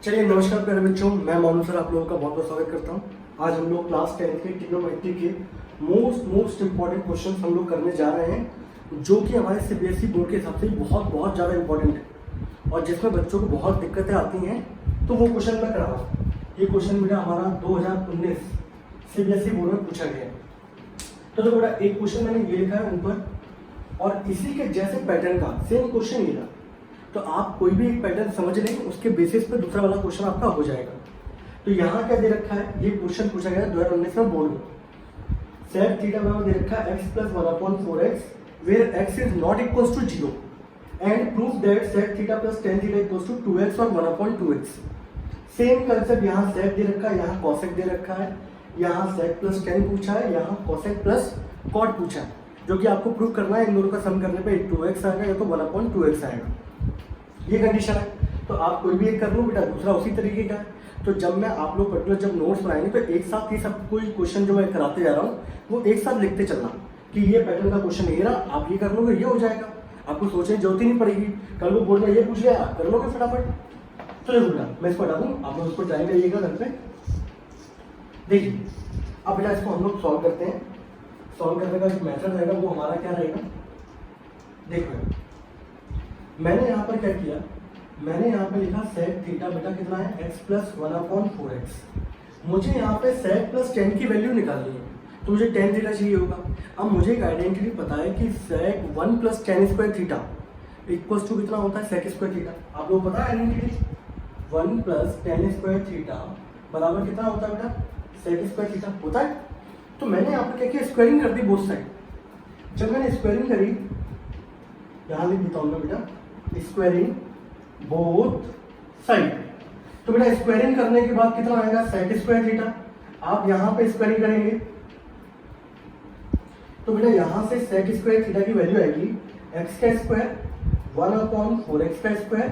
चलिए नमस्कार प्यारे बच्चों, मैं मोनू सर आप लोगों का बहुत बहुत स्वागत करता हूँ। आज हम लोग क्लास 10 के ट्रिग्नोमेट्री के मोस्ट इंपॉर्टेंट क्वेश्चन हम लोग करने जा रहे हैं, जो कि हमारे सीबीएसई बोर्ड के हिसाब से बहुत ज़्यादा इंपॉर्टेंट है और जिसमें बच्चों को बहुत दिक्कतें आती हैं। तो वो क्वेश्चन मैं करा रहा हूँ। ये क्वेश्चन बेटा हमारा 2019 सीबीएसई बोर्ड में पूछा गया है। तो देखो बेटा, एक क्वेश्चन मैंने ये लिखा है ऊपर और इसी के जैसे पैटर्न का सेम क्वेश्चन ये था। तो आप कोई भी एक पैटर्न समझ लेंगे, उसके बेसिस पे दूसरा वाला क्वेश्चन आपका हो जाएगा। तो यहाँ क्या दे रखा है, ये क्वेश्चन पूछा गया 2019 में बोर्ड में। सेक थीटा बराबर दे रखा है x + 1/4x where x is not equals to 0 and proof that sec theta + tan theta equals to 2x और 1/2x। सेम कंसेप्ट, यहाँ सेक दे रखा है, यहाँ कॉसेक दे रखा है, यहाँ सेक + tan पूछा है, यहाँ कॉसेक + कॉट पूछा है, जो कि आपको प्रूफ करना है। इन दोनों का सम करने पे 2x आएगा या तो 1/2x आएगा। ये कंडीशन है। तो आप कोई भी एक कर लो बेटा, दूसरा उसी तरीके का है। तो जब मैं आप लोग पर्टिकुलर जब नोट्स बनाएंगे तो एक साथ ये सब कोई क्वेश्चन जो मैं कराते जा रहा हूँ वो एक साथ लिखते चलना कि ये पैटर्न का क्वेश्चन ये रहा, आप ये कर लोगे, ये हो जाएगा। आपको सोचने की जरूरत ही नहीं पड़ेगी। कल वो बोर्ड में ये पूछ लिया, कर लोगे फटाफट। चलो बेटा, मैं इसको हटा दूँ, आप लोग उसको ट्राई करिएगा घर पे। देखिए अब बेटा इसको हम लोग सॉल्व करते हैं। सॉल्व करने का जो मेथड रहेगा वो हमारा क्या रहेगा, देखो मैंने यहाँ पर क्या किया, मैंने यहाँ पे लिखा सेक थीटा बेटा कितना है x + 1/4x। मुझे यहाँ पे सेक + tan की वैल्यू निकालनी है, तो मुझे tan थीटा चाहिए होगा। अब मुझे एक आइडेंटिटी पता है कि सेक 1 + tan² थीटा इक्वल्स टू कितना होता है sec² थीटा। आप लोग पता है आइडेंटिटी 1 + tan² थीटा बराबर कितना होता है बेटा, sec² थीटा होता है। तो मैंने यहाँ पर क्या किया, स्क्वायरिंग कर दी बोथ साइड। जब मैंने स्क्वायरिंग करी, यहाँ लिख देता हूँ मैं बेटा, स्क्वायरिंग बोथ साइड। तो बेटा स्क्वायरिंग करने के बाद कितना आएगा, sec² थीटा। आप यहां पे स्क्वायरिंग करेंगे तो बेटा यहां से sec² थीटा की वैल्यू आएगी x² 1/4x²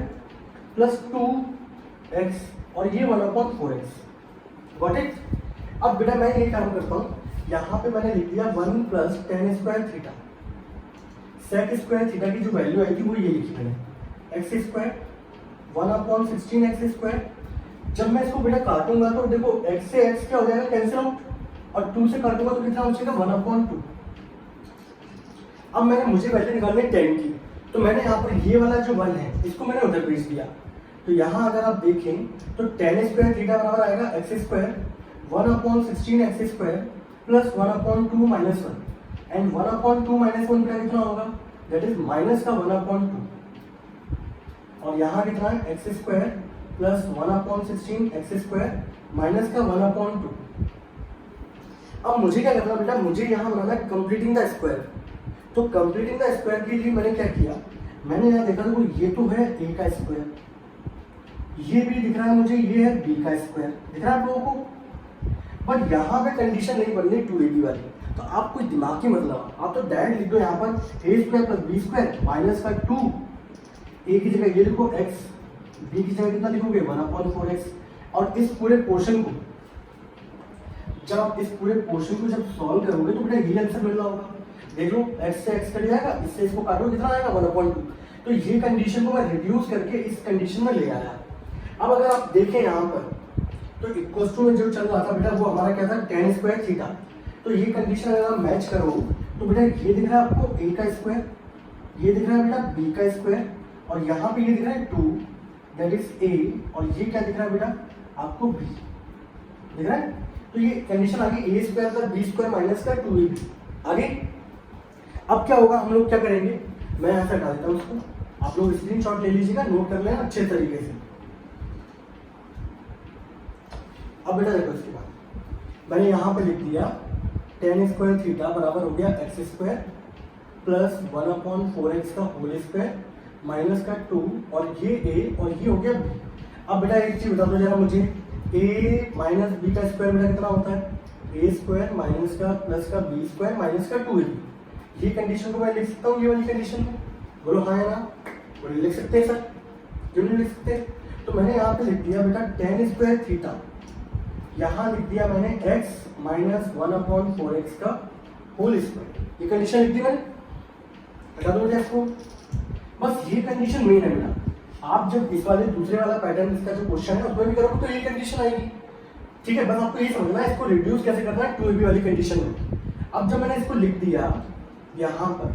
प्लस 2x और ये 1/4x। Got it. अब बेटा मैं ये काम करता हूं, यहां पे मैंने लिख दिया 1 + tan² थीटा। sec² थीटा की जो वैल्यू आएगी वो ये लिखी मैंने x² 1/16x²। जब मैं इसको बेटा काटूंगा तो देखो x से x क्या हो जाएगा, कैंसिल आउट, और 2 से काटूंगा तो कितना हो जाएगा 1/2। अब मैंने मुझे वैल्यू निकालनी है tan की, तो मैंने यहाँ पर ये वाला जो 1 है इसको मैंने उधर भेज दिया। तो यहाँ अगर आप देखें तो tan² थीटा बराबर आएगा x² 1/16x² प्लस 1/2 - 1 एंड 1/2 - 1 बेटा कितना होगा, दैट इज माइनस का 1/2 और यहाँ कितना है x² प्लस 1/16x² माइनस का 1/2। अब मुझे क्या करना बेटा, मुझे यहाँ बनाना है कंप्लीटिंग द स्क्वायर। तो कंप्लीटिंग द स्क्वायर के लिए मैंने क्या किया, मैंने यहाँ देखा तो ये तो है a का स्क्वायर, ये भी दिख रहा है मुझे, ये है b का स्क्वायर, दिख रहा है आप लोगों को। बट यहाँ पे कंडीशन नहीं बन रही 2ab वाली, तो आप कोई दिमाग की मतलब आप तो डायरेक्ट लिख दो यहाँ पर a² + b² माइनस का 2, a की जगह ये लिखो x, b की जगह कितना लिखोगे 1/4x। और इस पूरे पोर्शन को जब आप इस पूरे पोर्शन को जब सॉल्व करोगे तो बेटा ये आंसर मिल रहा होगा। देख लो x से x कट जाएगा, इससे इसको काटो कितना आएगा 1/2। तो ये कंडीशन को मैं रिड्यूस करके इस कंडीशन में ले आया। अब अगर आप देखें यहाँ पर तो इक्वल्स टू में जो चल रहा था बेटा वो हमारा क्या था tan² थीटा। तो ये कंडीशन अगर आप मैच करो तो बेटा ये दिख रहा है आपको a का स्क्वायर, ये दिख रहा है बेटा b का स्क्वायर और यहाँ पे ये दिख रहा है 2 दैट इज a और ये क्या दिख रहा है बेटा आपको b दिख रहा है। तो ये कंडीशन आ गई a² + b² माइनस का 2ab आगे। अब क्या होगा, हम लोग क्या करेंगे, मैं यहाँ से हटा देता हूँ उसको, आप लोग स्क्रीनशॉट ले लीजिएगा, नोट कर लेना अच्छे तरीके से। अब बेटा देखो इसके बाद मैंने यहाँ पे लिख दिया tan² थीटा बराबर हो गया x² प्लस 1/4x का होल स्क्वायर माइनस का 2 और ये a और ये हो गया b। अब बेटा एक चीज बता दो जरा मुझे, a माइनस b का स्क्वायर बेटा कितना होता है, a² माइनस का प्लस का b² माइनस का 2ab। ये कंडीशन को मैं लिख सकता हूँ, ये वाली कंडीशन में बोलो हाँ या ना, बोलो लिख सकते हैं सर, क्यों नहीं लिख सकते। तो मैंने यहाँ पे लिख दिया बेटा tan² थीटा, यहाँ लिख दिया मैंने x - 1/4x का होल स्क्वायर। ये कंडीशन लिख दी मैंने, हटा दो बेटा इसको। बस ये कंडीशन मेन है बेटा, आप जब इस वाले दूसरे वाला पैटर्न इसका जो क्वेश्चन है उसमें भी करोगे तो ये कंडीशन आएगी। ठीक है, बस आपको ये समझना है इसको रिड्यूस कैसे करना है 2ab वाली कंडीशन में। अब जब मैंने इसको लिख दिया यहाँ पर,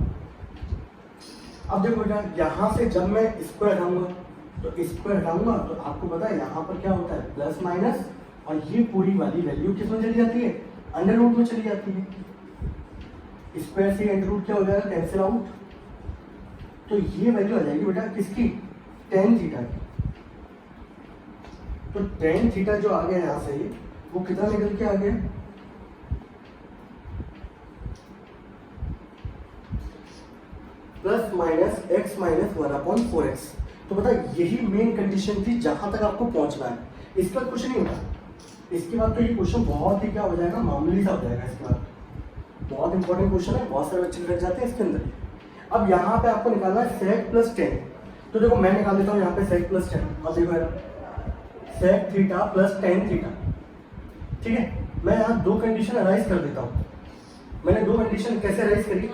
अब देखो बेटा यहाँ से जब मैं स्क्वायर हटाऊंगा तो स्क्वायर हटाऊंगा तो आपको पता है यहाँ पर क्या होता है प्लस माइनस, और ये पूरी वाली वैल्यू किसमें चली जाती है अंडर रूट में चली जाती है। स्क्वायर से अंडर रूट क्या हो जाएगा कैंसिल आउट, तो ये वैल्यू आ जाएगी बेटा किसकी tan थीटा की। तो tan थीटा जो आ गया यहाँ से वो कितना निकल के आ गया plus minus x minus 1/4x। तो बता यही मेन कंडीशन थी जहां तक आपको पहुंचना है, इसके बाद कुछ नहीं होगा। इसके बाद तो ये क्वेश्चन बहुत ही क्या हो जाएगा मामूली सा हो जाएगा। इसके बाद बहुत इंपॉर्टेंट क्वेश्चन है, बहुत सारे बच्चे लग जाते हैं इसके अंदर। अब यहाँ पे आपको निकालना है sec प्लस टेन। तो देखो मैं निकाल देता हूँ यहाँ पे sec प्लस टेन, अब देखो यार sec theta plus tan theta. ठीक है, मैं यहाँ दो कंडीशन अराइज कर देता हूँ। मैंने दो कंडीशन कैसे अराइज करी,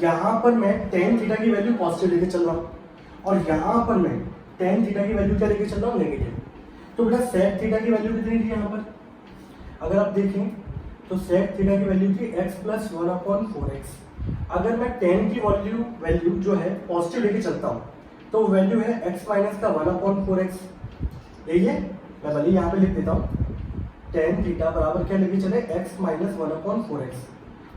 यहाँ पर मैं tan थीटा की वैल्यू पॉजिटिव लेके चल रहा हूँ और यहाँ पर मैं tan थीटा की वैल्यू क्या लेके चल रहा हूँ नेगेटिव। तो बेटा sec थीटा की वैल्यू कितनी थी यहाँ पर, अगर आप देखें तो sec थीटा की वैल्यू थी x प्लस 1/4x। अगर मैं tan की वैल्यू जो है पॉजिटिव लेके चलता हूँ तो वैल्यू है x माइनस का 1/4x। यही है, मैं भले यहाँ पे लिख देता हूँ tan थीटा बराबर क्या लेके चले x माइनस 1/4x।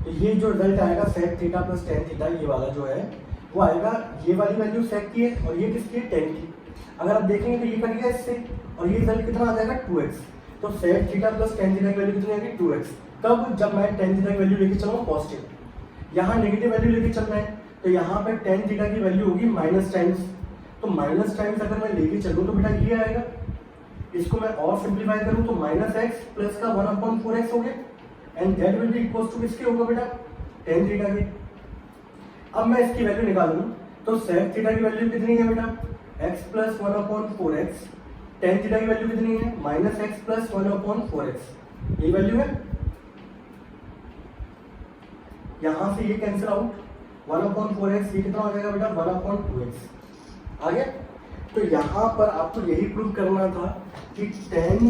तो ये जो रिजल्ट आएगा sec theta plus tan theta, ये वाला जो है वो आएगा, ये वाली वैल्यू sec की है और ये किसकी है tan की। अगर आप देखेंगे तो ये कट गया इससे और ये रिजल्ट कितना आ जाएगा 2x। तो sec theta plus tan theta की वैल्यू कितनी आएगी 2x। तब जब मैं tan थीटा की वैल्यू लेके चलूँ पॉजिटिव, यहाँ नेगेटिव वैल्यू लेके चलना है तो यहाँ पे tan थीटा की वैल्यू होगी माइनस टाइम्स। तो माइनस टाइम्स अगर मैं लेके चलूँ तो बेटा ये आएगा, इसको मैं और सिंप्लीफाई करूँ तो माइनस एक्स प्लस का 1/4x हो गया and that will be equal to किसके होगा बेटा tan थीटा के। अब मैं इसकी वैल्यू निकालूं तो sec थीटा की वैल्यू कितनी है बेटा x plus 1/4x, tan theta की वैल्यू कितनी है माइनस एक्स प्लस 1/4x, यही वैल्यू है। यहां से ये कैंसिल आउट 1/4x, ये कितना हो जाएगा बेटा 1/2x आ गया। तो यहाँ पर आपको यही प्रूव करना था कि tan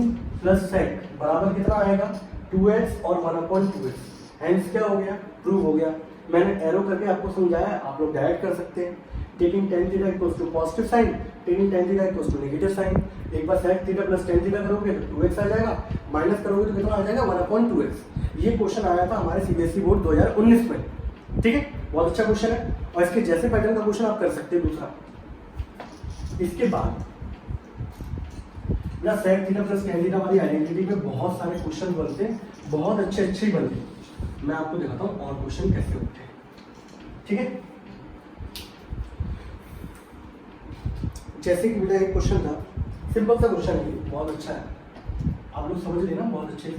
प्लस sec बराबर कितना आएगा 2x और 1/2x। हैंस क्या हो गया प्रूव हो गया। मैंने एरो करके आपको समझाया, आप लोग डायरेक्ट कर सकते हैं। Taking tan theta equals to positive sign, taking tan theta equals to negative sign. एक बार sec theta plus tan theta करोगे तो 2x आ जाएगा, माइनस करोगे तो कितना आ जाएगा 1/2x। ये क्वेश्चन आया था हमारे सीबीएसई बोर्ड 2019 में। ठीक है, बहुत अच्छा क्वेश्चन है और इसके जैसे पैटर्न का क्वेश्चन आप कर सकते हैं। दूसरा इसके बाद ना sec theta plus tan theta वाली आइडेंटिटी पे बहुत सारे क्वेश्चन बनते हैं, बहुत अच्छे ही बनते हैं। मैं आपको दिखाता हूँ और क्वेश्चन कैसे होते हैं। ठीक है, जैसे कि बेटा एक क्वेश्चन था, सिंपल सा क्वेश्चन है, बहुत अच्छा है, आप लोग समझ लेना बहुत अच्छे से।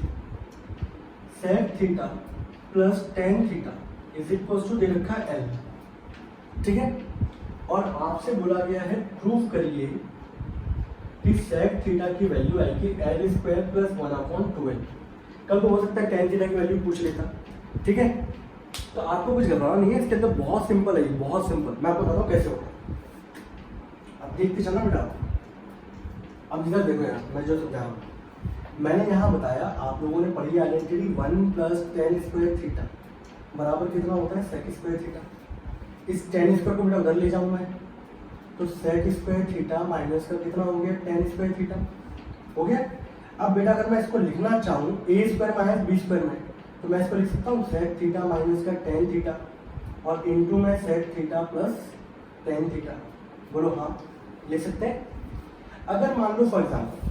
sec theta plus tan theta is equal to दे रखा है L। ठीक है, और आपसे बोला गया है प्रूव करिए कि sec थीटा की वैल्यू आएगी L स्क्वायर प्लस 1/2L। कल को हो सकता है tan थीटा की वैल्यू पूछ लेता। ठीक है, तो आपको कुछ घबराना नहीं है, इसके अंदर बहुत सिंपल है, बहुत सिंपल। मैं आपको बताता हूँ कैसे होगा, अब देखते चलना बेटा। अब इधर देखो यार, मैं जो समझा रहा हूँ, मैंने यहाँ बताया, आप लोगों ने पढ़ी identity 1 plus tan square theta बराबर कितना होता है sec स्क्वायर थीटा। इस tan स्क्वायर को बेटा उधर ले जाऊँ मैं तो sec स्क्वायर थीटा माइनस का कितना हो गया tan स्क्वायर थीटा हो गया। अब बेटा अगर मैं इसको लिखना चाहूँ a square minus b square में तो मैं इसको लिख सकता हूँ sec थीटा माइनस का tan थीटा और इनटू में sec theta plus tan theta. बोलो हाँ, लिख सकते हैं। अगर मान लो फॉर एग्जाम्पल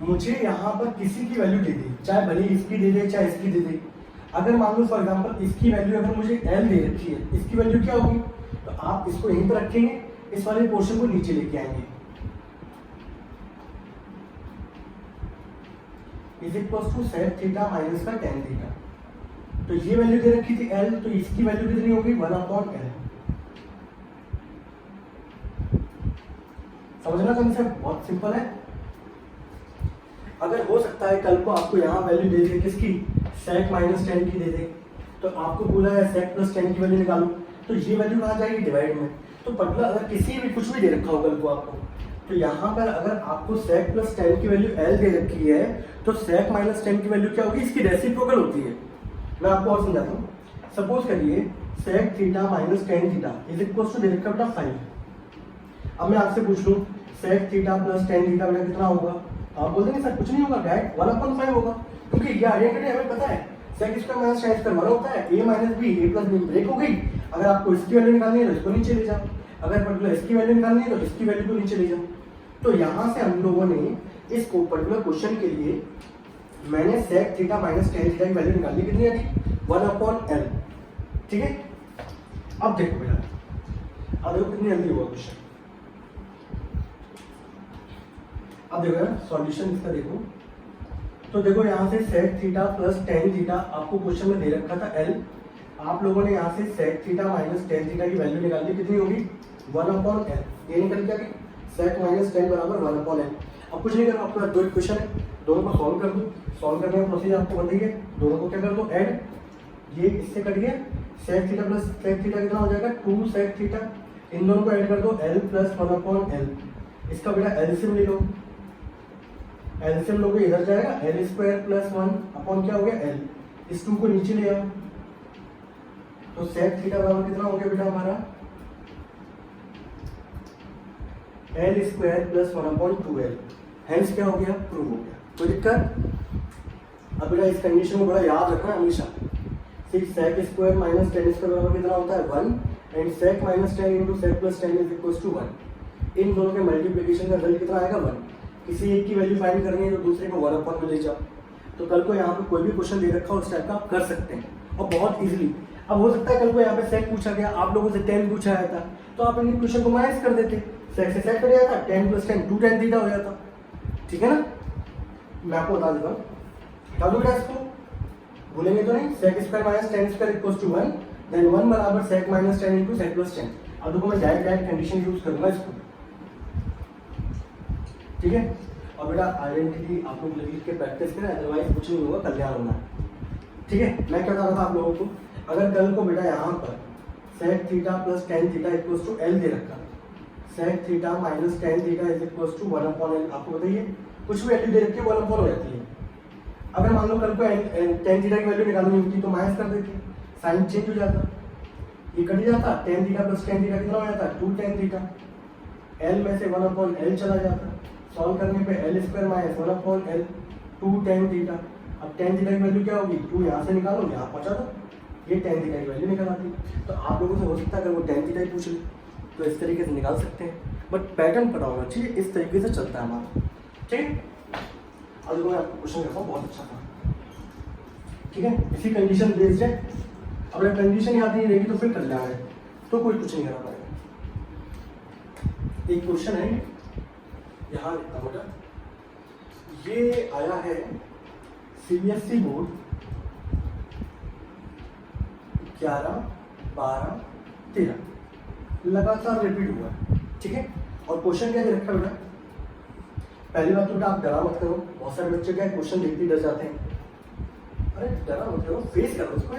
मुझे यहाँ पर किसी की वैल्यू दे दी, चाहे भले इसकी दे दे चाहे इसकी दे दे। अगर मान लो फॉर एग्जाम्पल इसकी वैल्यू अगर मुझे L दे रखी है, इसकी वैल्यू क्या होगी, तो आप इसको यहीं पर रखेंगे, इस वाले पोर्शन को नीचे लेके आएंगे। Is equal to sec theta minus का tan थीटा। तो ये वैल्यू दे रखी थी L, तो इसकी वैल्यू कितनी होगी 1/L। समझना कंसेप्ट बहुत सिंपल है। अगर हो सकता है कल को आपको यहाँ वैल्यू दे दे किसकी sec माइनस tan की दे दे, तो आपको बोला है sec प्लस tan की वैल्यू निकालो, तो ये वैल्यू कहाँ जाएगी डिवाइड में। तो पर्टिकुलर अगर किसी भी कुछ भी दे रखा होगा कल को आपको, तो यहाँ पर अगर आपको sec प्लस टेन की वैल्यू l दे रखी है तो sec माइनस टेन की वैल्यू क्या होगी, इसकी रेसिप्रोकल होती है। मैं आपको और समझाता हूँ। सपोज करिए sec theta minus tan theta is equal to दे रखा बेटा 5। अब मैं आपसे पूछ लूँ sec theta plus tan theta बेटा कितना होगा, आप बोल देंगे सर कुछ नहीं होगा, डायरेक्ट 1/5 होगा, क्योंकि ये आइडेंटिटी हमें पता है sec square minus tan square 1 होता है, a minus b a plus b break हो गई। अगर आपको इसकी वैल्यू निकालनी है तो इसको नीचे ले जाओ, अगर पर्टिकुलर इसकी वैल्यू निकालनी है तो इसकी वैल्यू को नीचे ले जाओ। तो यहाँ से हम लोगों ने इस पर्टिकुलर क्वेश्चन के लिए मैंने sec theta minus tan theta की वैल्यू निकाली, कितनी आ गई 1/l। ठीक है, अब देखो बेटा, अब देखो कितनी जल्दी हुआ क्वेश्चन। अब देखो यार सॉल्यूशन इसका देखो, तो देखो यहाँ से sec theta plus tan theta आपको क्वेश्चन में दे रखा था l, आप लोगों ने यहाँ से sec theta minus tan theta की वैल्यू निकाल ली, कितनी होगी 1/l। ये निकल क्या कि sec माइनस टेन बराबर 1/l। अब कुछ नहीं करना, आपके पास दो इक्वेशन है, दोनों को सॉल्व कर दो। सॉल्व करने का प्रोसीजर आपको बताइए, दोनों को क्या कर दो ऐड, ये इससे कट गया sec theta plus sec theta कितना हो जाएगा 2 sec थीटा, इन दोनों को ऐड कर दो l प्लस 1/l। इसका बेटा एलसीएम ले लो, एलसीएम लोगे इधर जाएगा l स्क्वायर प्लस 1 अपॉन क्या हो गया l, इस 2 को नीचे ले आओ तो sec थीटा बराबर कितना हो गया बेटा हमारा l square plus 1/2l। Hence क्या हो गया, प्रूव हो गया। कोई दिक्कत? अब बेटा इस कंडीशन को बड़ा याद रखना हमेशा, sec square minus tan square बराबर कितना होता है 1 and sec minus tan into sec plus tan is equal to 1। इन दोनों के मल्टीप्लिकेशन का रिजल्ट कितना आएगा 1। किसी एक की वैल्यू फाइंड करनी है तो दूसरे को 1/में ले जाओ। तो कल को यहाँ पे कोई भी क्वेश्चन दे रखा हो उस टाइप का आप कर सकते हैं और बहुत इजीली। अब हो सकता है कल को यहाँ पे sec पूछा गया, आप लोगों से 10 पूछा आया था, तो आप इन क्वेश्चन को माइनस कर देते, sec से sec कट जाता, 10 प्लस 10 2 tan थीटा हो जाता। ठीक है ना, मैं आपको बता देता हूँ, बता दूँ बेटा इसको, भूलेंगे तो नहीं। sec square minus tan square equal to 1, then 1 बराबर sec minus tan into sec plus 10। अब देखो मैं डायरेक्ट कंडीशन यूज करूंगा इसको। ठीक है, और बेटा आइडेंटिटी आप लोग लिख के प्रैक्टिस करें, अदरवाइज कुछ नहीं होगा, कल्याण होना है। ठीक है, मैं क्या बता रहा था आप लोगों को, अगर कल को बेटा यहाँ पर sec theta plus tan theta equals to l दे रखा, sec theta minus tan theta is equals to 1/l, आपको बताइए कुछ भी वैल्यू दे रखी है 1/4 हो जाती है। अगर मान लो कल को टेन थीटा की वैल्यू निकालनी होती तो माइनस कर देती, साइन चेंज हो जाता, ये कट जाता, ten theta plus tan theta कितना हो जाता 2 tan थीटा, l में से 1/l चला जाता, सॉल्व करने पे l square minus 1/l 2 tan theta. अब tan थीटा की वैल्यू क्या होगी, 2 यहाँ से निकालो यहाँ पहुँचा दो, ये tan थीटा की वैल्यू निकल आती। तो आप लोगों से हो सकता है अगर वो tan थीटा ही पूछ ले तो इस तरीके से निकाल सकते हैं, बट पैटर्न पता होना चाहिए, इस तरीके से चलता है हमारा। ठीक है, अब देखो मैं आपको क्वेश्चन करता हूँ, बहुत अच्छा था। ठीक है, इसी कंडीशन बेस्ड है, अगर कंडीशन याद नहीं रहेगी तो फिर कर लेना है, तो कोई कुछ नहीं करा पाएगा। एक क्वेश्चन है यहाँ लिखता बेटा, ये आया है सीबीएसई बोर्ड 11, 12, 13 लगातार रिपीट हुआ है। ठीक है, और क्वेश्चन क्या दे रखा बेटा, पहली बात तो बेटा आप डरा मत करो, बहुत सारे बच्चे क्या क्वेश्चन देखते ही डर जाते हैं, अरे डरा मत करो, फेस करो उसको।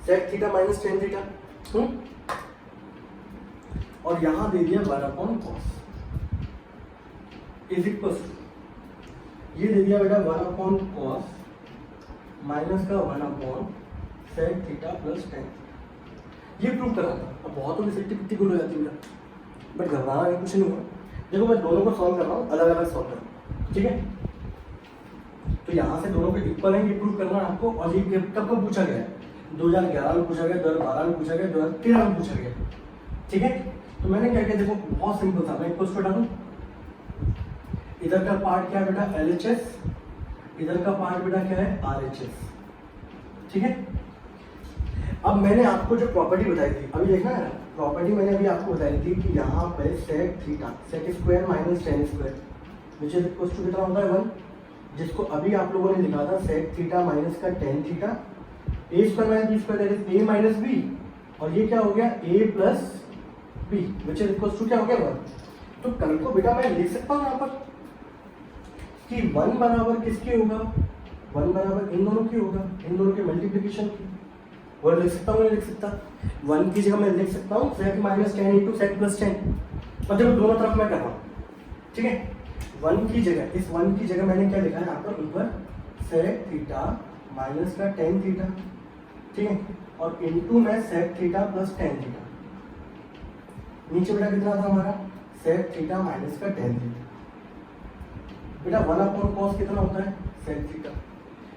sec theta minus tan theta और यहाँ दे दिया 1/cos इज इक्वल, ये दे दिया बेटा 1/cos माइनस का 1/sec थीटा प्लस टेन। ये प्रूव करना था। अब बहुतों की सिट्टी पिट्टी गुल हो जाती है बेटा, बट घबराना है, कुछ नहीं हुआ। देखो मैं दोनों को सॉल्व कर रहा हूँ, अलग अलग सॉल्व कर रहा हूँ। ठीक है, तो यहाँ से दोनों के इक्वल है, ये प्रूव करना है आपको। और ये कब कब पूछा गया है, 2011 में पूछा गया, 2012 में पूछा गया, 2013 में पूछा गया। ठीक है, तो मैंने क्या किया, देखो बहुत सिंपल था, मैं इक्वल्स को हटा दूं, इधर का पार्ट क्या है बेटा LHS, इधर का पार्ट बेटा क्या है RHS। ठीक है, अब मैंने आपको जो प्रॉपर्टी बताई थी, अभी देखना है प्रॉपर्टी मैंने अभी आपको बताई थी कि यहाँ पे sec theta sec square minus tan square which is equal to कितना होता है 1, जिसको अभी आप लोगों ने लिखा था sec थीटा माइनस का tan theta a square minus b square that is a minus b, और ये क्या हो गया a plus b which is equal to क्या हो गया 1। तो कल को बेटा मैं लिख सकता हूँ यहाँ पर कि 1 बराबर किसके होगा, 1 बराबर इन दोनों की होगा, इन दोनों के मल्टीप्लिकेशन की। वो लिख सकता हूँ, नहीं लिख सकता? 1 की जगह मैं लिख सकता हूँ sec minus tan into sec plus tan, और देखो दोनों तरफ मैं कर रहा हूँ, ठीक है। 1 की जगह, इस 1 की जगह मैंने क्या लिखा है यहाँ पर ऊपर sec थीटा माइनस का टेन थीटा, ठीक है, और इंटू में sec theta plus tan theta. नीचे बेटा कितना था हमारा sec थीटा माइनस का टेन थीटा। बेटा 1 अपॉन कॉस कितना होता है sec थीटा,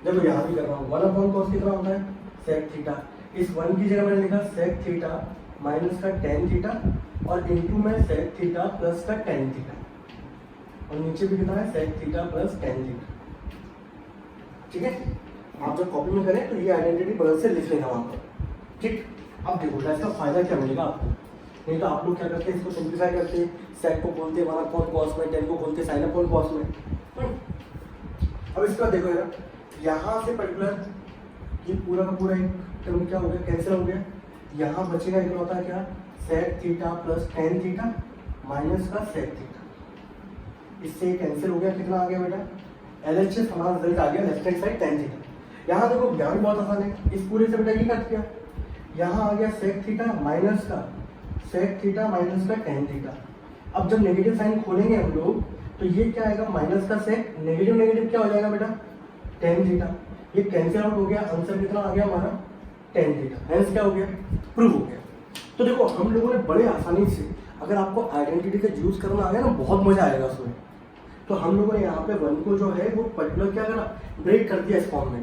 जब यहाँ भी कर रहा हूँ 1 अपॉन कॉस कितना होता है sec थीटा। इस 1 की जगह मैंने लिखा sec थीटा माइनस का टेन थीटा और इंटू में sec थीटा प्लस का टेन थीटा, और नीचे भी कितना है sec theta plus tan theta, ठीक है। आप जब कॉपी में करें तो ये आइडेंटिटी बदल से लिख लेना वहाँ पर, ठीक। अब देखो इसका फायदा क्या मिलेगा आपको, नहीं तो आप लोग क्या करते हैं इसको सिंप्लीफाई करते हैं, sec को बोलते हैं 1 अपॉन कॉस में, टेन को बोलते हैं sin अपॉन कॉस में। अब इसका देखो यार, यहाँ से पर्टिकुलर ये पूरा का पूरा एक टर्म क्या हो गया, कैंसिल हो गया। यहाँ बचेगा एक होता है क्या sec theta plus tan theta minus का sec थीटा, इससे कैंसिल हो गया। कितना आ गया बेटा LHS हमारा रिजल्ट आ गया left hand side tan theta. यहाँ देखो यहाँ भी बहुत आसान है, इस पूरे से बेटा ये कट गया, यहाँ आ गया sec थीटा माइनस का sec थीटा माइनस का टेन थीटा। अब जब नेगेटिव साइन खोलेंगे हम लोग तो ये क्या आएगा माइनस का sec, नेगेटिव नेगेटिव क्या हो जाएगा बेटा टेन थीटा, ये कैंसिल आउट हो गया, आंसर कितना आ गया हमारा टेन थीटा, हेंस क्या हो गया प्रूव हो गया। तो देखो हम लोगों ने बड़े आसानी से, अगर आपको आइडेंटिटी का यूज करना आ गया ना बहुत मजा आएगा उसमें। तो हम लोगों ने यहाँ पे 1 को जो है वो पर्टिकुलर क्या करा, ब्रेक कर दिया इस फॉर्म में,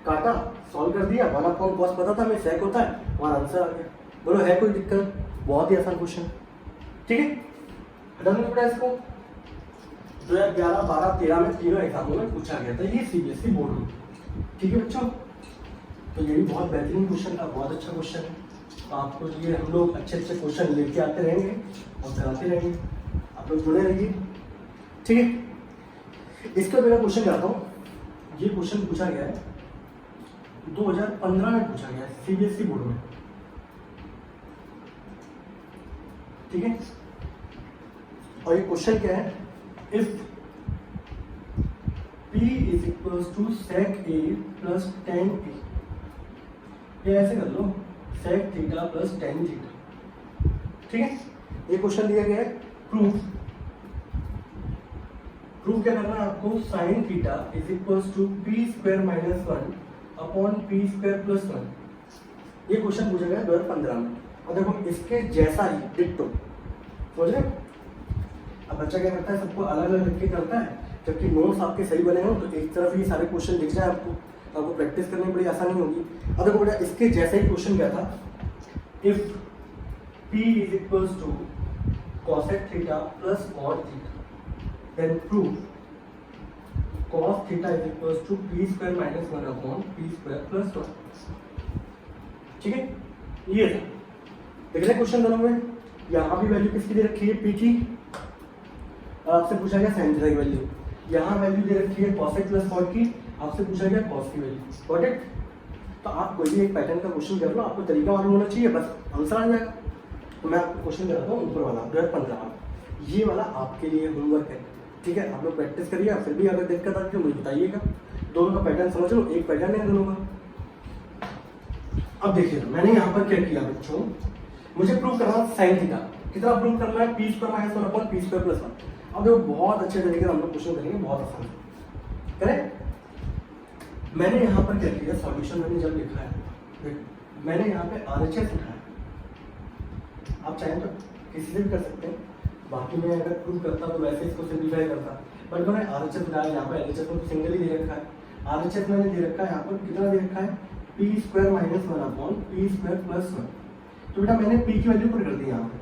काटा सॉल्व कर दिया, 1 अपॉन कॉस पता था हमें sec होता है, वहाँ आंसर आ गया। बोलो है कोई दिक्कत, बहुत ही आसान क्वेश्चन, ठीक है। डन हो बेटा इसको 2011, 12, 13 में तीनों एग्जामों में पूछा गया था ये सीबीएसई बोर्ड में, ठीक है बच्चों। तो ये भी बहुत बेहतरीन क्वेश्चन था, बहुत अच्छा क्वेश्चन है। तो आपको ये हम लोग अच्छे अच्छे क्वेश्चन लेके आते रहेंगे और कराते रहेंगे, आप लोग जुड़े रहिए, ठीक है। इसका मेरा क्वेश्चन कराता हूँ। ये क्वेश्चन पूछा गया है 2015 में पूछा गया है सीबीएसई बोर्ड में, ठीक है। और ये क्वेश्चन क्या है, if P is equals to sec A plus tan A, ये ऐसे कर लो sec theta plus tan theta, ठीक है। ये क्वेश्चन दिया गया है, प्रूफ क्या करना है आपको, sin theta is equals to p square minus 1 upon p square plus 1। ये क्वेश्चन पूछा गया 2015 में, और देखो इसके जैसा ही डिट्टो, समझ रहे। अब बच्चा क्या करता है, सबको अलग अलग लिख के करता है, जबकि नोट्स आपके सही बने हो तो एक तरफ ये सारे क्वेश्चन दिख जाए आपको प्रैक्टिस करने में बड़ी आसानी होगी। अब देखो बेटा इसके जैसा ही क्वेश्चन क्या था, if P is equals to cosec theta plus cot theta then prove cos theta is equals to p square minus 1 upon p square plus 1, ठीक है। ये था, देख रहे क्वेश्चन दोनों में, यहाँ भी वैल्यू किसकी दे रखी है p की, और आपसे पूछा गया sin थीटा की वैल्यू, यहाँ वैल्यू दे रखी है cosec प्लस cot की, आपसे पूछा गया cos की वैल्यू, गॉट इट। तो आप कोई भी एक पैटर्न का क्वेश्चन कर लो, आपको तरीका मालूम होना चाहिए, बस आंसर आ जाएगा। तो मैं आपको क्वेश्चन कराता हूँ ऊपर वाला 2015 वाला, ये वाला आपके लिए होमवर्क है, ठीक है। आप लोग प्रैक्टिस करिए, फिर भी अगर दिक्कत आती है मुझे बताइएगा। दोनों का पैटर्न समझ लो, एक पैटर्न है दोनों का। अब देखिए मैंने यहाँ पर क्या किया बच्चों, मुझे प्रूव करना साइन थीटा, कितना प्रूव करना है, p square minus 1 upon p square plus 1। अब देखो बहुत अच्छे तरीके से हम लोग क्वेश्चन करेंगे, बहुत आसान करें। मैंने यहाँ पर क्या किया, सॉल्यूशन मैंने जब लिखा है, मैंने यहाँ पे RHS लिखा है, आप चाहें तो किसी से भी कर सकते हैं, बाकी मैं अगर प्रूव करता तो वैसे इसको सिंप्लीफाई करता, बट मैंने RHS बनाया। यहाँ पर LHS को सिंगल ही दे रखा है, RHS मैंने दे रखा है यहाँ पर कितना दे रखा है, p square minus 1 upon p square plus 1। तो बेटा मैंने p की वैल्यू पुट कर दी यहाँ पर,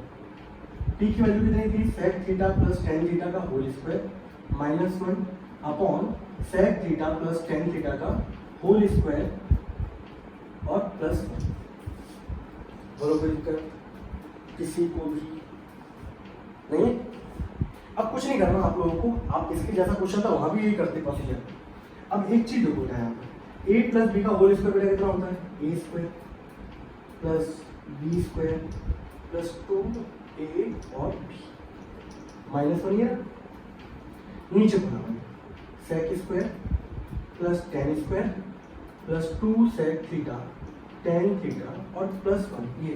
p की वैल्यू कितनी थी, sec theta plus tan theta का whole square minus 1 upon sec theta plus tan theta का होल स्क्वायर और प्लस 1। बोलो कोई दिक्कत किसी को भी नहीं। अब कुछ नहीं करना आप लोगों को, आप इसके जैसा क्वेश्चन था वहां भी यही करते प्रोसीजर। अब एक चीज देखो यहाँ पर a प्लस बी का होल स्क्वायर बेटा कितना होता है, a square plus b square plus 2a और b माइनस 1 ईयर नीचे बना sec square plus tan square plus 2 sec theta tan theta और प्लस वन, ये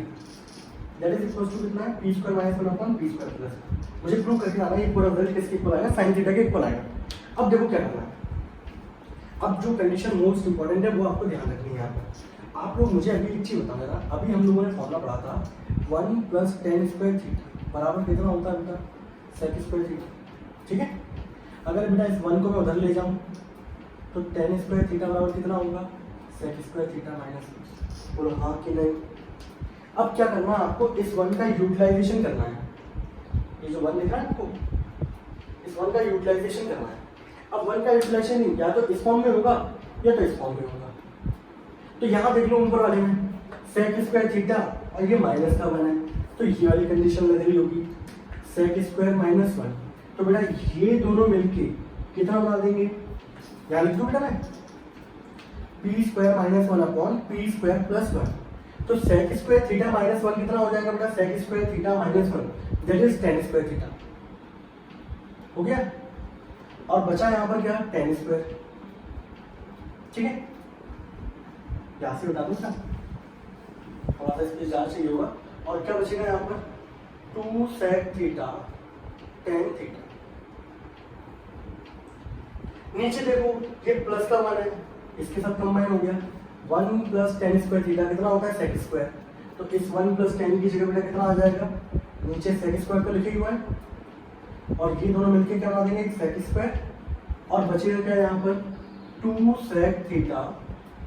दैट इज इक्वल टू कितना है, p square minus one upon p square plus. मुझे prove करके आना है ये पूरा रिजल्ट किसके इक्वल आएगा, साइन थीटा के इक्वल आएगा। अब देखो क्या करना है, अब जो कंडीशन मोस्ट इंपॉर्टेंट है वो आपको ध्यान रखनी है यहाँ पर। आप लोग मुझे अभी एक चीज बता देना, अभी हम लोगों ने फॉर्मूला पढ़ा था 1 प्लस टेन स्क्वायर थीटा बराबर कितना होता है बेटा, सेक स्क्वायर थीटा, ठीक है। अगर बेटा इस 1 को मैं उधर ले जाऊँ तो टेन स्क्वायर थीटा बराबर कितना होगा, सेक स्क्वायर थीटा माइनस, बोलो हाँ कि नहीं। अब क्या करना है आपको, इस 1 का यूटिलाइजेशन करना है, ये जो 1 लिख रहा है आपको, इस 1 का यूटिलाइजेशन करना है। अब 1 का यूटिलाइजेशन या तो इस फॉर्म में होगा या तो इस फॉर्म में होगा। तो यहाँ देख लो ऊपर वाले में सेक स्क्वायर थीटा और ये माइनस का 1 है, तो ये वाली कंडीशन लग रही होगी सेक स्क्वायर माइनस 1। तो बेटा ये दोनों मिलके कितना बना देंगे, यहाँ लिख दो बेटा मैं, P square minus 1 upon p square plus 1। तो सेक स्क्वायर थीटा माइनस 1 कितना हो जाएगा बेटा, sec square theta minus 1 that is tan square theta, हो गया। और बचा यहाँ पर क्या, टेन स्क्वायर, ठीक है। यहाँ से बता दूँ ना, थोड़ा सा इसकी जांच चाहिए होगा। और क्या बचेगा यहाँ पर, 2 सेक थीटा टेन थीटा। नीचे देखो ये प्लस का 1 है, इसके साथ कंबाइन हो गया, 1 प्लस टेन स्क्वायर थीटा कितना होता है, सेक स्क्वायर। तो इस 1 प्लस टेन की जगह बेटा कितना आ जाएगा, नीचे सेक स्क्वायर को लिखे हुआ है और ये दोनों मिलके क्या बना देंगे, एक सेक स्क्वायर। और बचेगा क्या यहाँ पर, 2 sec theta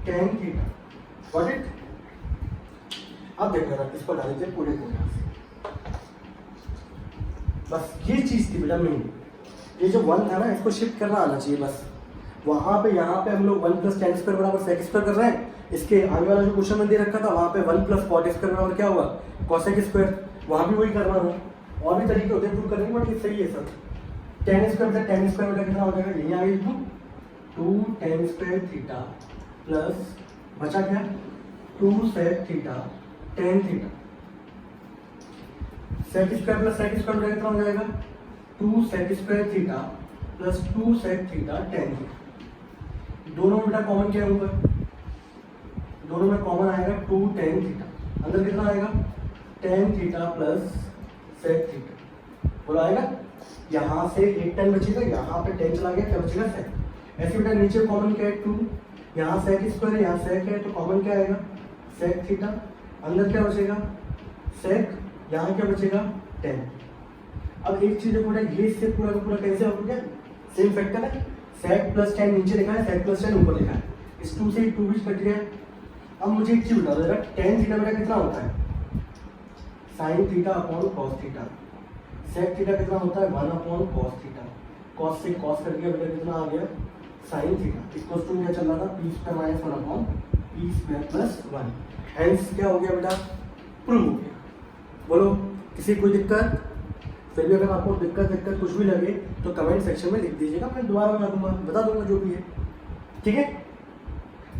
tan theta, got it. अब देखो जरा इसको डाल देते पूरे को यहाँ से, बस ये चीज थी बेटा मेन, ये जो 1 था ना इसको शिफ्ट करना आना चाहिए बस। वहां पे यहाँ पे हम लोग 1 प्लस टेन स्क्वायर बराबर सेक स्क्वायर कर रहे हैं, इसके आगे वाला जो क्वेश्चन में दे रखा था वहां पे 1 प्लस कॉट स्क्वायर बराबर क्या हुआ, कॉसेक स्क्वायर, वहां भी वही करना था। और भी तरीके होते हैं प्रूव करने के, बट ये सही है सब। टेन स्क्वायर बेटा कितना हो जाएगा, यही आ गई 2 टेन स्क्वायर थीटा प्लस बचा क्या, 2 sec theta tan theta. Sec square plus sec square बेटा कितना हो जाएगा, 2 sec square theta plus 2 sec theta tan theta. दोनों बेटा कॉमन क्या है ऊपर, दोनों में कॉमन आएगा 2 टेन थीटा, अंदर कितना आएगा, tan theta plus sec theta, बोला आएगा। यहाँ से एक टेन बचेगा, यहाँ पे टेन चला गया, क्या बचेगा, सेक। ऐसे बेटा नीचे कॉमन क्या है, 2, यहाँ सेक स्क्वायर है, यहाँ सेक है, तो कॉमन क्या आएगा, सेक थीटा। अंदर क्या बचेगा, सेक, यहाँ क्या बचेगा, टेन। अब एक चीज देखो बेटा, ये इससे पूरा का पूरा कैसे हो गया, सेम फैक्टर है, सेक प्लस टेन नीचे लिखा है, सेक प्लस टेन ऊपर लिखा है, इस 2 से 2 भी कट गया। अब मुझे एक चीज बता दो बेटा, टेन थीटा बेटा कितना होता है, sine theta upon cos theta. Sec theta कितना होता है, 1 अपॉन कॉस थीटा। कॉस से कॉस कट गया बेटा, कितना आ गया, साइन थीटा इक्वल टू क्या चल रहा था, P square minus 1 upon p square plus 1। Hence क्या हो गया बेटा, प्रूव हो गया। बोलो किसी कोई दिक्कत, फिर भी अगर आपको दिक्कत कुछ भी लगे तो कमेंट सेक्शन में लिख दीजिएगा, मैं दोबारा बता दूंगा जो भी है, ठीक है।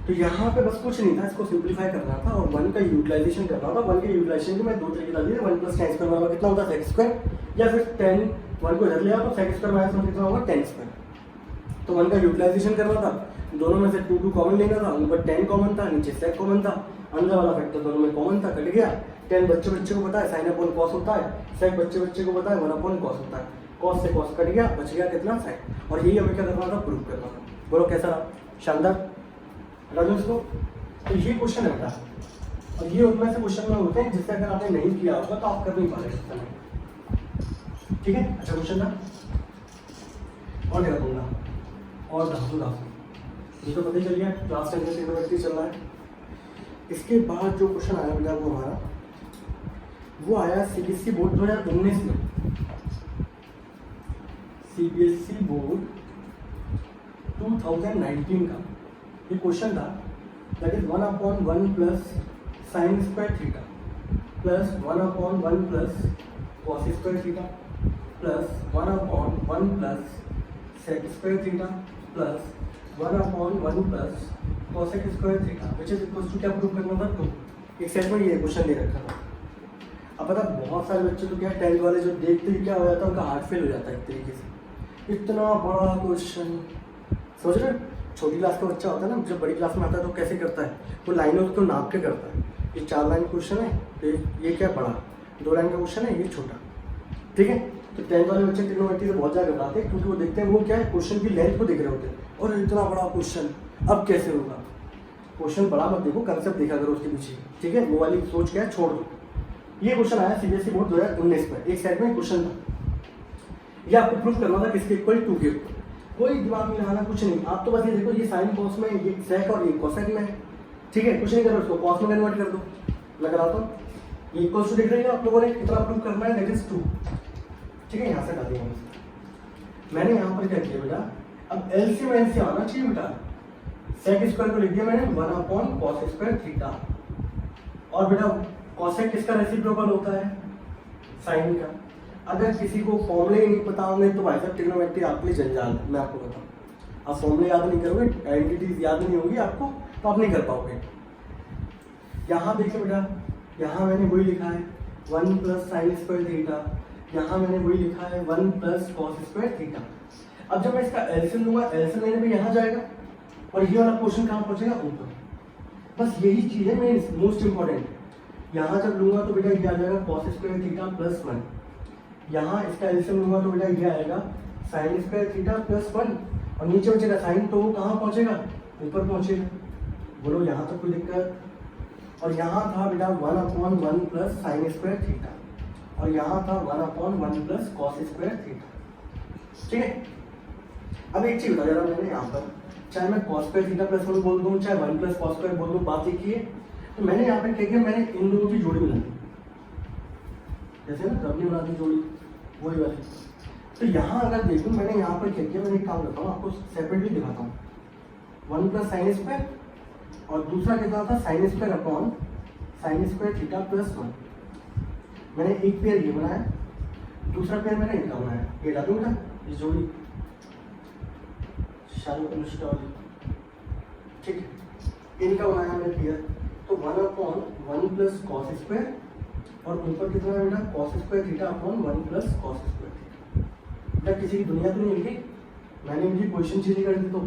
तो यहाँ पे बस कुछ नहीं था, इसको सिंप्लीफाई करना था और 1 का यूटिलाइजेशन करना था। 1 के यूटिलाइजेशन के मैं 2 तरीके बता दिए, 1 प्लस टेन स्क्वायर बराबर कितना होता है, सेक स्क्वायर, या फिर 10 1 को इधर ले आओ तो सेक स्क्वायर माइनस 1 कितना होगा, टेन स्क्वायर। तो 1 का यूटिलाइजेशन करना था, दोनों में से 2 कॉमन लेना था, ऊपर 10 कॉमन था, नीचे सेक कॉमन था, अंदर वाला फैक्टर दोनों में कॉमन था, कट गया। 10 बच्चे को पता है साइन अपॉन कॉस होता है, सेक बच्चे को पता है 1 अपॉन कॉस होता है, कॉस से कॉस कट गया, बच गया कितना, साइन। और यही हमें क्या करना था, प्रूव करना था। बोलो कैसा रहा, शानदार राजू इसको। तो ये क्वेश्चन है बेटा, और ये उनमें से क्वेश्चन में होते हैं जिससे अगर आपने नहीं किया होगा तो आप कर नहीं पा रहे इस समय, ठीक है। अच्छा क्वेश्चन था, और क्या दूंगा, और धातु ये तो पता ही चल गया, क्लास 10 में ट्रिग्नोमेट्री चल रहा है। इसके बाद जो क्वेश्चन आया बेटा वो हमारा वो आया सीबीएसई बोर्ड 2019 में, सीबीएसई बोर्ड 2019 का ये क्वेश्चन था, that is 1 upon 1 plus sine square theta plus 1 upon 1 plus cos square theta plus 1 upon 1 plus sec square theta plus 1 upon 1 plus cosec square theta which is equal to क्या prove करना था, 2। एक set में ये question दे रखा था। अब पता बहुत सारे बच्चे तो क्या 10th वाले जो देखते ही क्या हो जाता है, उनका हार्ट फेल हो जाता है एक तरीके से, इतना बड़ा क्वेश्चन समझ रहे। छोटी क्लास का बच्चा होता है ना, जब बड़ी क्लास में आता है तो कैसे करता है, वो लाइनों को नाप के करता है। ये 4 लाइन क्वेश्चन है, तो ये क्या बड़ा, 2 लाइन का क्वेश्चन है, ये छोटा। ठीक है, तो 10th वाले बच्चे ट्रिग्नोमेट्री से बहुत ज़्यादा घबराते हैं, क्योंकि वो देखते हैं वो क्या है, क्वेश्चन की लेंथ को देख रहे होते हैं, और इतना बड़ा क्वेश्चन अब कैसे होगा। क्वेश्चन बड़ा मत देखो, कंसेप्ट देखा करो उसके पीछे। ठीक है, वो वाली सोच क्या है छोड़ दो। ये क्वेश्चन आया सीबीएसई बोर्ड 2019 में, एक साइड में क्वेश्चन था, ये आपको प्रूफ करना था किसके इक्वल, 2 के इक्वल। कोई दिमाग में लगाना कुछ नहीं, आप तो बस ये देखो ये साइन कॉस में, ये सेक और ये कोसेक में है। ठीक है, कुछ नहीं करो, उसको कॉस में कन्वर्ट कर दो। मैं कराता हूँ, ये इक्वल टू देख रहे हैं आप लोगों ने, कितना प्रूफ करना है, दैट इज 2। ठीक है, यहाँ से हटा दिया मैंने यहाँ पर क्या किया बेटा, अब एलसीएम एलसीएम आना चाहिए बेटा। सेक स्क्वायर को लिख दिया मैंने 1 cos स्क्वायर थीटा, और बेटा कोसेक किसका रेसिप्रोकल होता है, साइन का। अगर किसी को फॉर्मूले नहीं पता होंगे तो भाई साहब ट्रिग्नोमेट्री आपके लिए जंजाल है, मैं आपको बताऊँ। आप फॉर्मूले याद नहीं करोगे, आइडेंटिटीज याद नहीं होगी आपको, तो आप नहीं कर पाओगे। यहाँ देखिए बेटा, यहाँ मैंने वही लिखा है 1 + sin स्क्वायर थीटा, यहाँ मैंने वही लिखा है 1 + cos स्क्वायर थीटा। अब जब मैं इसका एलसीएम लूंगा, एलसीएम लेने पे यहाँ जाएगा, और ये वाला क्वेश्चन कहाँ पहुँचेगा, ऊपर। बस यही चीज़ है मेन मोस्ट इंपॉर्टेंट। यहाँ जब लूंगा तो बेटा ये आ जाएगा cos स्क्वायर थीटा +1, यहाँ इसका एलसीएम लूंगा तो बेटा ये आएगा sin स्क्वायर थीटा +1, और नीचे बचेगा साइन, तो वो कहाँ पहुँचेगा, ऊपर पहुँचेगा। बोलो यहाँ तक कोई दिक्कत। और यहाँ था बेटा 1/1 + sin स्क्वायर थीटा, और यहाँ था 1/1 + cos स्क्वायर थीटा। ठीक है, अब एक चीज बता दे रहा हूँ मैंने यहाँ पर, चाहे मैं cos स्क्वायर थीटा +1 बोल दूँ, चाहे 1 + cos स्क्वायर बोल दूँ, बात एक ही है। तो मैंने यहाँ पर क्या किया, मैंने इन दोनों की जोड़ी बना दी, जैसे ना रबड़ी बना दी जोड़ी, वही वाली। तो यहाँ अगर देखूँ, मैंने यहाँ पर क्या किया, मैंने एक काम करता हूँ, आपको सेपरेटली दिखाता हूँ। 1 + sin स्क्वायर, और दूसरा कितना था sin square upon sin square theta +1। मैंने एक पेयर ये बनाया, दूसरा पेयर मैंने इनका बनाया, ये डालू बेटा इस जोड़ी ठीक है, इनका बनाया मैंने पेयर। तो 1/1 + cos स्क्वायर, और ऊपर कितना है बेटा cos square theta upon 1 + cos square theta. बेटा किसी की दुनिया तो नहीं लिखी, मैंने इनकी पोजीशन चेंज कर दी, तो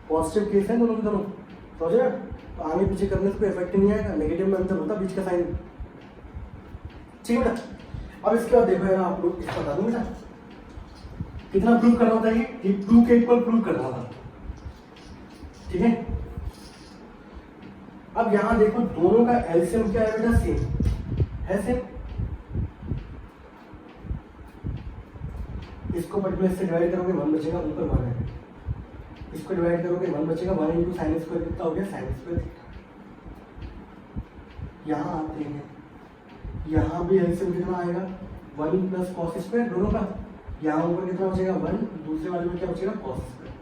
पॉजिटिव केस है दोनों के दोनों, समझ रहे? तो आगे पीछे करने से कोई इफेक्ट नहीं आएगा, नेगेटिव में अंतर होता बीच का साइन। ठीक है बेटा, अब इसके बाद देखो यार, आप लोग इसको बता दूँ बेटा, कितना प्रूव करना था, ये 2 के इक्वल प्रूव करना था। ठीक है, अब यहां देखो दोनों का एलसीएम क्या है बेटा, सेम है, सेम। इसको पर्टिकुलर से डिवाइड करोगे 1 बचेगा, ऊपर 1 है। इसको डिवाइड करोगे 1 बचेगा, 1 × sin स्क्वायर कितना हो गया, sin स्क्वायर थीटा। यहाँ आते हैं, यहाँ भी एलसीएम कितना आएगा, 1 + cos स्क्वायर दोनों का। यहाँ ऊपर कितना बचेगा 1, दूसरे वाले में क्या बचेगा cos स्क्वायर।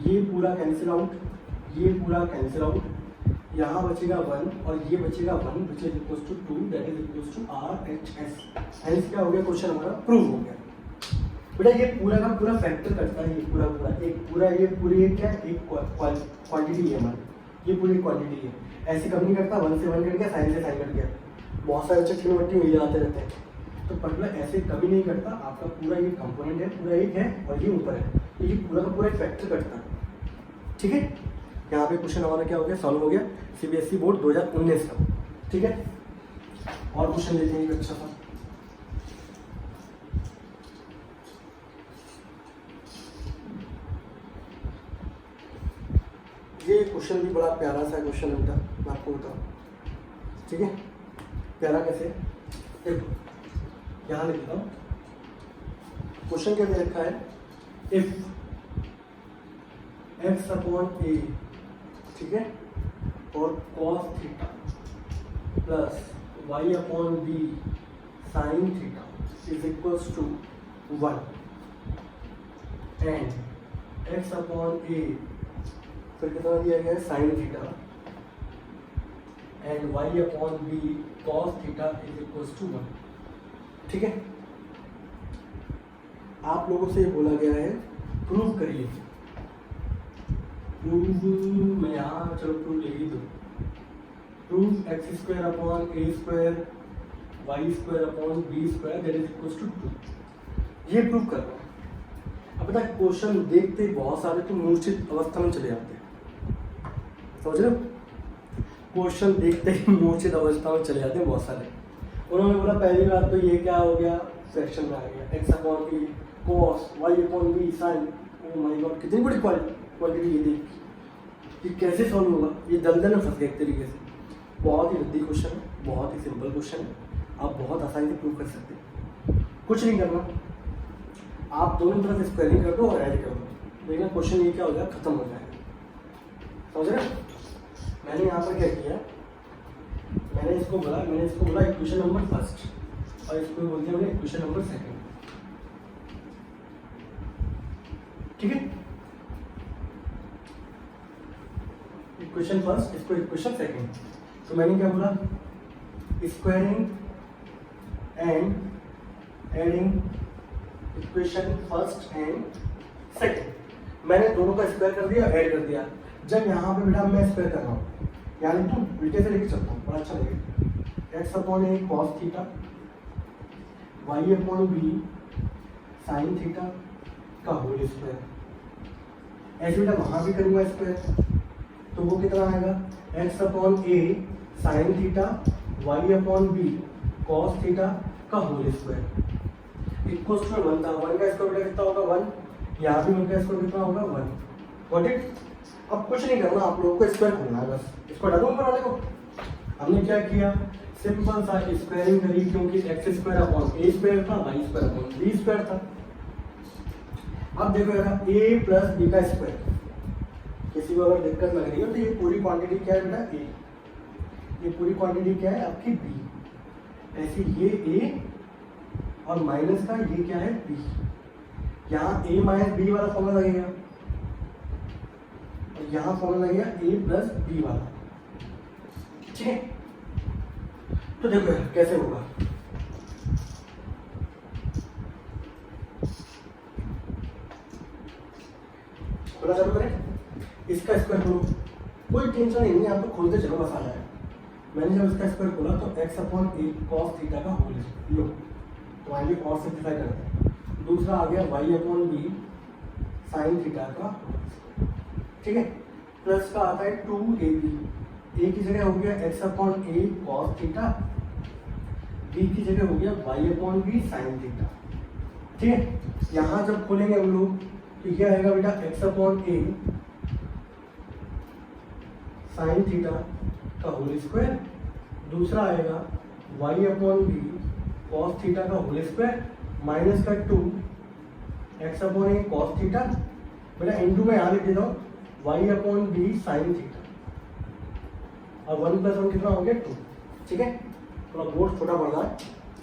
ये पूरा कैंसिल आउट, ये पूरा कैंसिल आउट, यहाँ बचेगा 1 और ये बचेगा 1, which is equals to 2, that is equals to RHS। Hence क्या हो गया, क्वेश्चन हमारा प्रूव हो गया। बेटा ये पूरा का पूरा फैक्टर करता है, ये पूरा एक पूरा ये पूरी एक क्या है, एक क्वांटिटी है हमारी, ये पूरी क्वांटिटी है। ऐसे कम नहीं करता, 1 से 1 कट गया, साइन से साइन कट गया। बहुत सारे बच्चे ट्रिग्नोमेट्री में लगाते रहते हैं, तो पर्टिकुलर ऐसे कभी नहीं करता। आपका पूरा ये कंपोनेंट है, पूरा एक है और ये ऊपर है, तो ये पूरा का पूरा एक फैक्टर करता है। ठीक है, यहाँ पे क्वेश्चन हमारा क्या हो गया, सॉल्व हो गया, सीबीएसई बोर्ड 2019 का। ठीक है, और क्वेश्चन लेते हैं अच्छा सा। ये क्वेश्चन भी बड़ा प्यारा सा क्वेश्चन है बेटा, मैं आपको बताऊँ। ठीक है, प्यारा कैसे, देखो यहाँ लिखता हूँ, क्वेश्चन क्या दे रखा है, इफ x/a, ठीक है, और cos theta plus y/b sin theta is equals to 1 and x/a फिर कितना दिया गया है sin theta and y/b cos theta is equals to 1। ठीक है, आप लोगों से बोला गया है प्रूव करिए। प्रूव मैं यहाँ चलो प्रूव ले ही दो। Prove x² upon a² y² upon b² that is equals to 2। ये प्रूव कर रहा हूँ। अब पता है क्वेश्चन देखते ही बहुत सारे तो मूर्छित अवस्था में चले जाते हैं, समझ रहे हो? क्वेश्चन देखते ही मूर्छित अवस्था में चले जाते हैं बहुत सारे। उन्होंने बोला पहली बात तो ये क्या हो गया, फ्रैक्शन में आ गया, x upon a cos y upon b sine. Oh my god, कितनी बड़ी क्वांटिटी ये देख कि कैसे सॉल्व होगा, ये दलदल में फंस गए एक तरीके से। बहुत ही रद्दी क्वेश्चन है, बहुत ही सिंपल क्वेश्चन है, आप बहुत आसानी से प्रूव कर सकते हैं। कुछ नहीं करना, आप दोनों तरफ स्क्वायरिंग कर दो और ऐड कर दो, देखना क्वेश्चन ये क्या हो जाएगा, खत्म हो जाएगा। समझ रहे? मैंने यहाँ पर क्या किया, मैंने इसको बोला इक्वेशन नंबर फर्स्ट और इसको बोल दिया मैंने इक्वेशन नंबर सेकंड। ठीक है, इक्वेशन फर्स्ट, इसको इक्वेशन सेकंड। तो मैंने क्या बोला, squaring and adding equation first and second. मैंने दोनों का स्क्वायर कर दिया, ऐड कर दिया। जब यहाँ पे बेटा मैं स्क्वायर कर रहा हूँ, यानी तुम उल्टे से लेके चलता हूँ, बड़ा अच्छा लगेगा। X upon a cos theta, y upon b sine theta का होल स्क्वायर। ऐसे बेटा वहाँ भी करूँगा स्क्वायर, तो वो कितना आएगा, x upon a sine theta y upon b cos theta का होल स्क्वायर इक्वल टू 1 था। 1 का स्क्वायर बेटा कितना होगा 1, यहाँ भी 1 का स्क्वायर कितना होगा 1। Got it? अब कुछ नहीं करना, आप लोगों को स्क्वायर करना है बस। इसको हटा दो ऊपर वाले को। हमने क्या किया, सिंपल सा स्क्वायरिंग करी, क्योंकि x square upon a square था, y square upon b square था। अब देखो यार, ए प्लस बी का स्क्वायर, किसी को अगर दिक्कत लग रही हो तो ये पूरी क्वांटिटी क्या है बेटा ए, ये पूरी क्वांटिटी क्या है आपकी बी। ऐसे ये ए और माइनस का ये क्या है बी। यहाँ ए माइनस बी वाला फॉर्मूला लगेगा और यहाँ फॉर्मूला लगेगा ए प्लस बी वाला। ठीक है, तो देखो यार कैसे होगा। बोला चालू करें, इसका स्क्वायर करो, कोई टेंशन नहीं है, यहाँ पे खोलते चलो बस आ जाएगा। मैंने जब इसका स्क्वायर खोला तो x upon a cos theta का होल लो, तो आइए और सिंप्लीफाई करते हैं। दूसरा आ गया y upon b sine theta का, ठीक है, प्लस का आता है 2ab, ए की जगह हो गया x upon a cos theta, b की जगह हो गया y upon b sine theta. ठीक है, यहाँ जब खोलेंगे हम लोग तो यह आएगा बेटा x upon a sine theta का होल स्क्वायर, दूसरा आएगा y upon b cos theta का होल स्क्वायर माइनस का 2 x upon a cos theta, बेटा इनटू में यहाँ लिख देता हूँ y upon b sine theta, और 1 + 1 कितना हो गया 2। ठीक है, थोड़ा बोर्ड छोटा पड़ रहा है,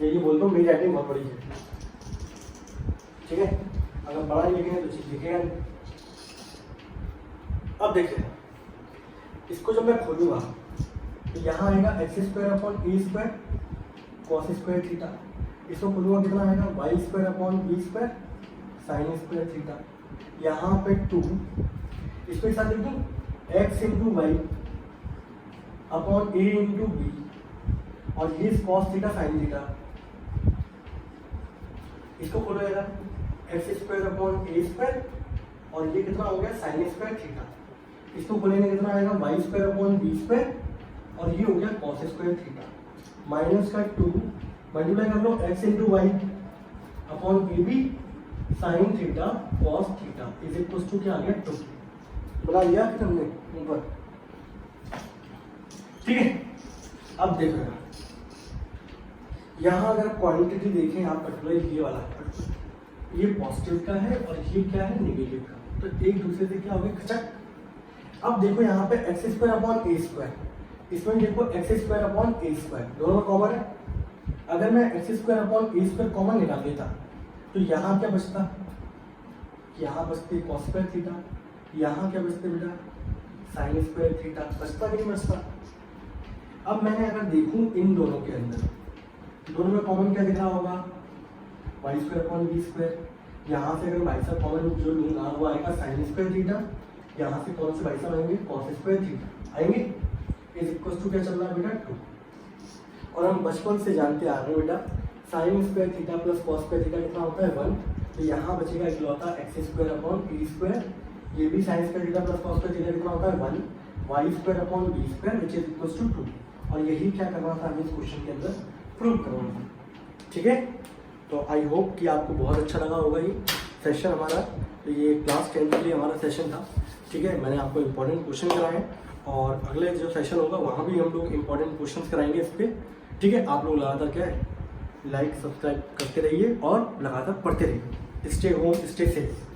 ये बोलता हूँ मेरी राइटिंग बहुत बड़ी है। ठीक है, अगर बड़ा ही लिखेंगे तो चीज लिखेगा नहीं। अब देखिए, इसको जब मैं खोलूंगा तो यहाँ आएगा x square upon a square cos square theta, इसको खोलूंगा कितना आएगा y square upon b square sine square theta, यहाँ पे 2, इसको एक साथ लिख दूँ x into y upon a into b, और ये कॉस थीटा साइन थीटा। इसको खोलो यार, x square upon a square और ये कितना हो गया साइन स्क्वायर थीटा, इसको खोलेंगे कितना आएगा y square upon b square और ये हो गया कॉस स्क्वायर थीटा, माइनस का 2 मल्टीप्लाई कर लो x into y upon a b sine theta cos theta is equal to क्या आ गया 2। बना लिया फिर हमने ऊपर। ठीक है, अब देखो यहाँ अगर क्वांटिटी देखें आप पर्टिकुलर ये वाला ये पॉजिटिव का है और ये क्या है नेगेटिव का, तो एक दूसरे से क्या हो गया खचक। अब देखो यहाँ पे x square upon a square, इसमें देखो x square upon a square दोनों कॉमन है। अगर मैं x square upon a square common निकाल देता तो यहाँ क्या बचता, यहाँ बचते कॉस स्क्वायर थीटा, यहाँ क्या बचते बेटा साइन स्क्वायर थीटा, बचता कि नहीं बचता। अब मैंने अगर देखूँ इन दोनों के अंदर, दोनों में कॉमन क्या दिख रहा होगा y square upon b square, यहाँ से अगर वाई साहब कॉमन जो लूंगा वो आएगा साइन स्क्वायर थीटा, यहाँ से कौन से वाई साहब आएंगे कॉस स्क्वायर थीटा आएंगे, इज इक्वल टू क्या चल रहा है बेटा 2। और हम बचपन से जानते आ रहे हैं बेटा sine square theta plus cos square theta कितना होता है 1, तो यहाँ बचेगा इकलौता x square upon e square, ये भी sine square theta plus cos square theta कितना होता है 1, y square upon b square which is equal to 2, और यही क्या करना था हमें इस क्वेश्चन के अंदर प्रूव करना था। ठीक है, तो आई होप कि आपको बहुत अच्छा लगा होगा ये सेशन हमारा। तो ये क्लास 10 के लिए हमारा सेशन था। ठीक है, मैंने आपको इंपॉर्टेंट क्वेश्चन कराए और अगले जो सेशन होगा वहाँ भी हम लोग इंपॉर्टेंट क्वेश्चंस कराएंगे इस पर। ठीक है, आप लोग लगातार क्या है लाइक सब्सक्राइब करते रहिए और लगातार पढ़ते रहिए। Stay home stay safe.